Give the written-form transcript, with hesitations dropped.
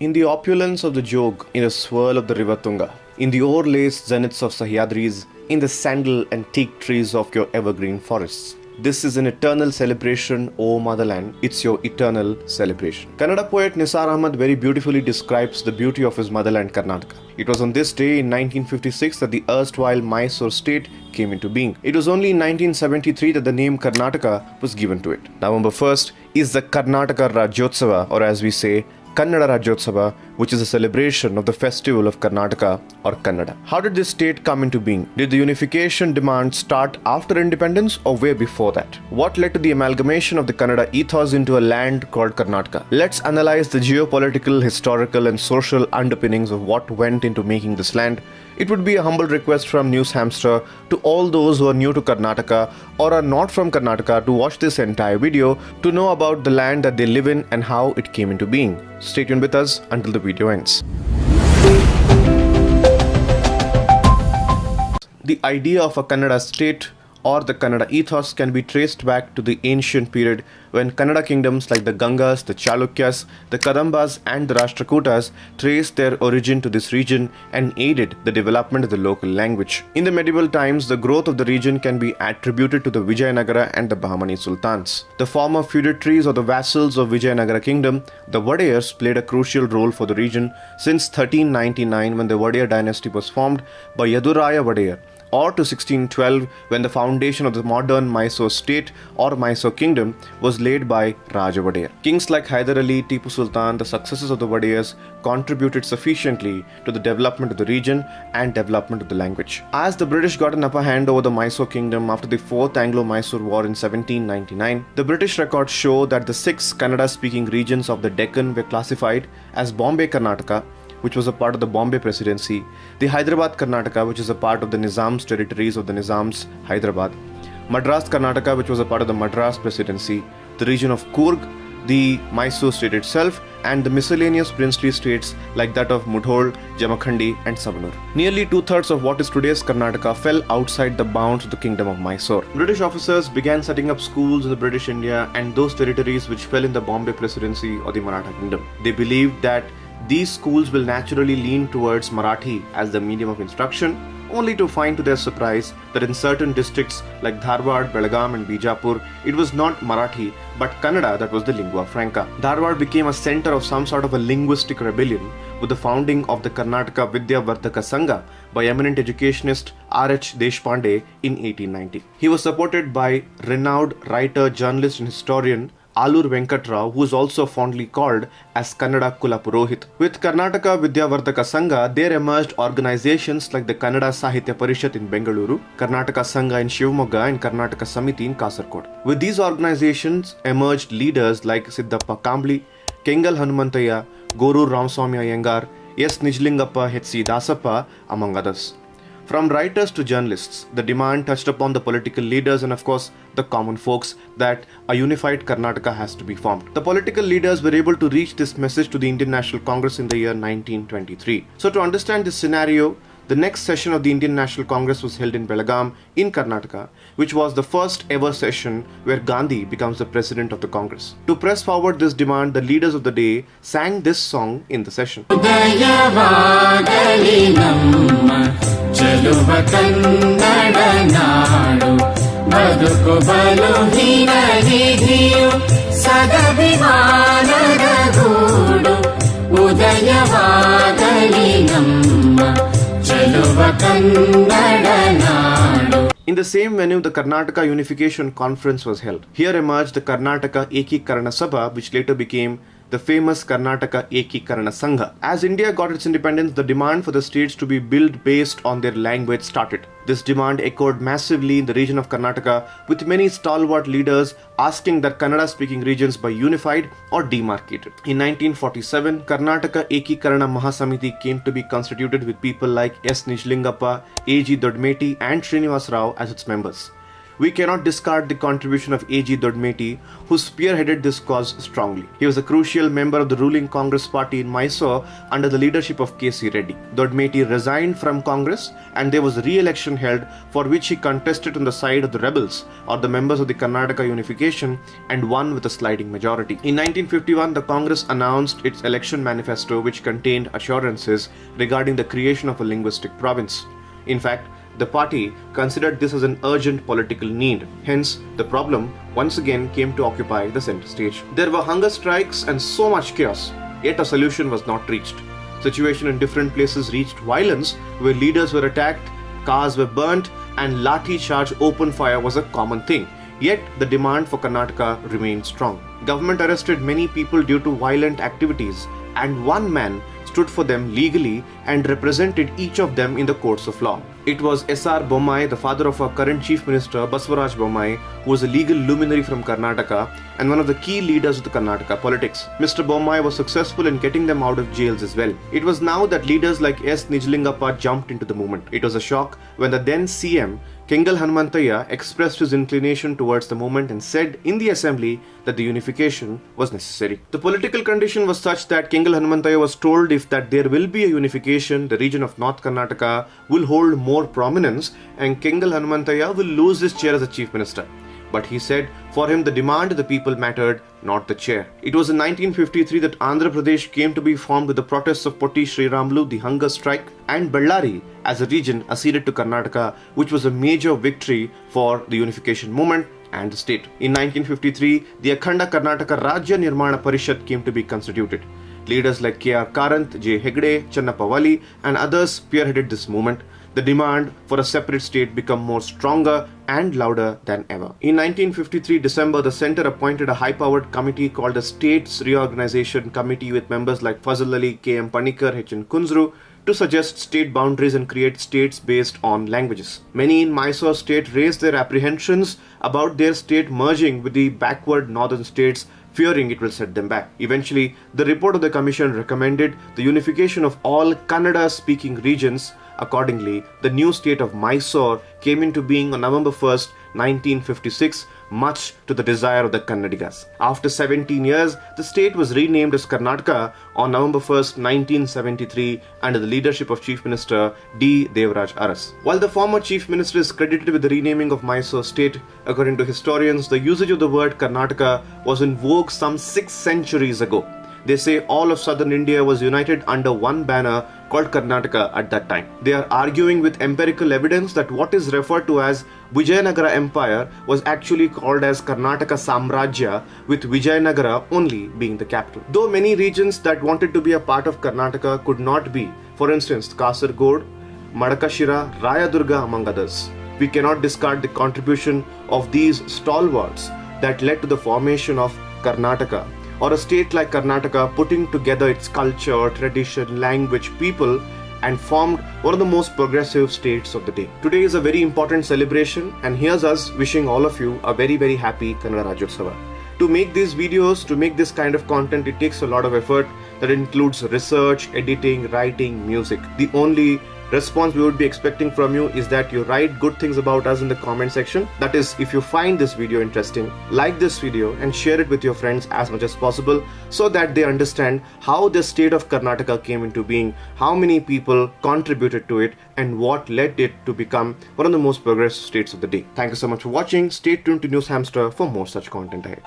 In the opulence of the Jog, in the swirl of the river Tunga, in the o'erlaced zeniths of Sahyadris, in the sandal and teak trees of your evergreen forests. This is an eternal celebration, O motherland. It's your eternal celebration. Kannada poet Nisar Ahmad very beautifully describes the beauty of his motherland Karnataka. It was on this day in 1956 that the erstwhile Mysore state came into being. It was only in 1973 that the name Karnataka was given to it. November 1st is the Karnataka Rajyotsava, or as we say, Kannada Rajyotsava, which is a celebration of the festival of Karnataka or Kannada. How did this state come into being? Did the unification demand start after independence or way before that? What led to the amalgamation of the Kannada ethos into a land called Karnataka? Let's analyze the geopolitical, historical and social underpinnings of what went into making this land. It would be a humble request from News Hamster to all those who are new to Karnataka or are not from Karnataka to watch this entire video to know about the land that they live in and how it came into being. Stay tuned with us until the video ends. The idea of a Kannada state or the Kannada ethos can be traced back to the ancient period when Kannada kingdoms like the Gangas, the Chalukyas, the Kadambas and the Rashtrakutas traced their origin to this region and aided the development of the local language. In the medieval times, the growth of the region can be attributed to the Vijayanagara and the Bahmani Sultans. The former feudatories or the vassals of Vijayanagara kingdom, the Wadayars, played a crucial role for the region since 1399 when the Wadayar dynasty was formed by Yaduraya Wadayar, or to 1612 when the foundation of the modern Mysore state or Mysore kingdom was laid by Raja Wadayar. Kings like Hyder Ali, Tipu Sultan, the successors of the Wadayars, contributed sufficiently to the development of the region and development of the language. As the British got an upper hand over the Mysore kingdom after the Fourth Anglo-Mysore War in 1799, the British records show that the 6 Kannada-speaking regions of the Deccan were classified as Bombay Karnataka, which was a part of the Bombay Presidency, the Hyderabad Karnataka, which is a part of the Nizam's territories of the Nizam's Hyderabad, Madras Karnataka, which was a part of the Madras Presidency, the region of Coorg, the Mysore state itself, and the miscellaneous princely states like that of Mudhol, Jamakhandi and Savanur. Nearly 2/3 of what is today's Karnataka fell outside the bounds of the kingdom of Mysore. British officers began setting up schools in the British India and those territories which fell in the Bombay Presidency or the Maratha kingdom. They believed that these schools will naturally lean towards Marathi as the medium of instruction, only to find to their surprise that in certain districts like Dharwad, Belgaum and Bijapur, it was not Marathi but Kannada that was the lingua franca. Dharwad became a center of some sort of a linguistic rebellion with the founding of the Karnataka Vidya Vardhaka Sangha by eminent educationist R.H. Deshpande in 1890. He was supported by renowned writer, journalist and historian Alur Venkatrao, who is also fondly called as Kannada Kula Purohit. With Karnataka Vidyavardhaka Sangha, there emerged organizations like the Kannada Sahitya Parishat in Bengaluru, Karnataka Sangha in Shivamogga and Karnataka Samiti in Kasarkod. With these organizations emerged leaders like Siddhappa Kambli, Kengal Hanumantaya, Gorur Ramaswamy Iyengar, S. Nijlingappa H.C. Dasappa, among others. From writers to journalists, the demand touched upon the political leaders and of course the common folks that a unified Karnataka has to be formed. The political leaders were able to reach this message to the Indian National Congress in the year 1923. So to understand this scenario, the next session of the Indian National Congress was held in Belgaum in Karnataka, which was the first ever session where Gandhi becomes the president of the Congress. To press forward this demand, the leaders of the day sang this song in the session. ಚೆಲುವ ಕನ್ನಡ ನಾಡು ಬದುಕು ಬಲು ಹಿರಿಯು ಸದಭಿಮಾನದ ಗೂಡು ಉದಯವಾಗಲಿ ನಮ್ಮ ಚೆಲುವ ಕನ್ನಡ ನಾಡು. In the same venue, the Karnataka Unification Conference was held. Here emerged the Karnataka Ekikarana Sabha, which later became the famous Karnataka Ekikarana Sangha. As India got its independence, the demand for the states to be built based on their language started. This demand echoed massively in the region of Karnataka, with many stalwart leaders asking that Kannada-speaking regions be unified or demarcated. In 1947, Karnataka Ekikarana Mahasamiti came to be constituted with people like S. Nijlingappa, A.G. Dodmeti and Srinivas Rao as its members. We cannot discard the contribution of A.G. Dodmeti, who spearheaded this cause strongly. He was a crucial member of the ruling Congress party in Mysore under the leadership of K.C. Reddy. Dodmeti resigned from Congress and there was a re-election held for which he contested on the side of the rebels or the members of the Karnataka unification and won with a sliding majority. In 1951, the Congress announced its election manifesto which contained assurances regarding the creation of a linguistic province. In fact, the party considered this as an urgent political need. Hence, the problem once again came to occupy the center stage. There were hunger strikes and so much chaos, yet a solution was not reached. Situation in different places reached violence where leaders were attacked, cars were burnt, and lathi charge open fire was a common thing. Yet, the demand for Karnataka remained strong. Government arrested many people due to violent activities, and one man stood for them legally and represented each of them in the courts of law. It was S.R. Bommai, the father of our current Chief Minister Basavaraj Bommai, who was a legal luminary from Karnataka and one of the key leaders of the Karnataka politics. Mr. Bommai was successful in getting them out of jails as well. It was now that leaders like S. Nijalingappa jumped into the movement. It was a shock when the then CM Kengal Hanumantayya expressed his inclination towards the movement and said in the assembly that the unification was necessary. The political condition was such that Kengal Hanumantayya was told if that there will be a unification, the region of North Karnataka will hold more prominence and Kengal Hanumantayya will lose his chair as a chief minister. But he said for him the demand of the people mattered, not the chair. It was in 1953 that Andhra Pradesh came to be formed with the protests of Potti Sriramulu, the hunger strike, and Bellary as a region acceded to Karnataka, which was a major victory for the unification movement and the state. In 1953, the Akhanda Karnataka Rajya Nirmana Parishad came to be constituted. Leaders like K.R. Karanth, J. Hegde, Channappa Valli, and others spearheaded this movement. The demand for a separate state became more stronger and louder than ever. In 1953 December, the centre appointed a high-powered committee called the States Reorganization Committee with members like Fazal Ali, K.M. Panikkar, H.N. Kunzru to suggest state boundaries and create states based on languages. Many in Mysore state raised their apprehensions about their state merging with the backward northern states, fearing it will set them back. Eventually, the report of the commission recommended the unification of all Kannada-speaking regions. Accordingly, the new state of Mysore came into being on November 1st, 1956, much to the desire of the Kannadigas. After 17 years, the state was renamed as Karnataka on November 1st, 1973 under the leadership of Chief Minister D. Devaraj Aras. While the former Chief Minister is credited with the renaming of Mysore state, according to historians, the usage of the word Karnataka was in vogue some 6 centuries ago. They say all of southern India was united under one banner called Karnataka at that time. They are arguing with empirical evidence that what is referred to as Vijayanagara Empire was actually called as Karnataka Samrajya, with Vijayanagara only being the capital. Though many regions that wanted to be a part of Karnataka could not be, for instance Kasargod, Madakashira, Rayadurga among others, we cannot discard the contribution of these stalwarts that led to the formation of Karnataka, or a state like Karnataka putting together its culture, tradition, language, people and formed one of the most progressive states of the day. Today is a very important celebration and here's us wishing all of you a very, very happy Kannada Rajyotsava. To make these videos, to make this kind of content, it takes a lot of effort that includes research, editing, writing, music. The only response we would be expecting from you is that you write good things about us in the comment section. That is, if you find this video interesting, like this video and share it with your friends as much as possible so that they understand how the state of Karnataka came into being, how many people contributed to it and what led it to become one of the most progressive states of the day. Thank you so much for watching. Stay tuned to News Hamster for more such content ahead.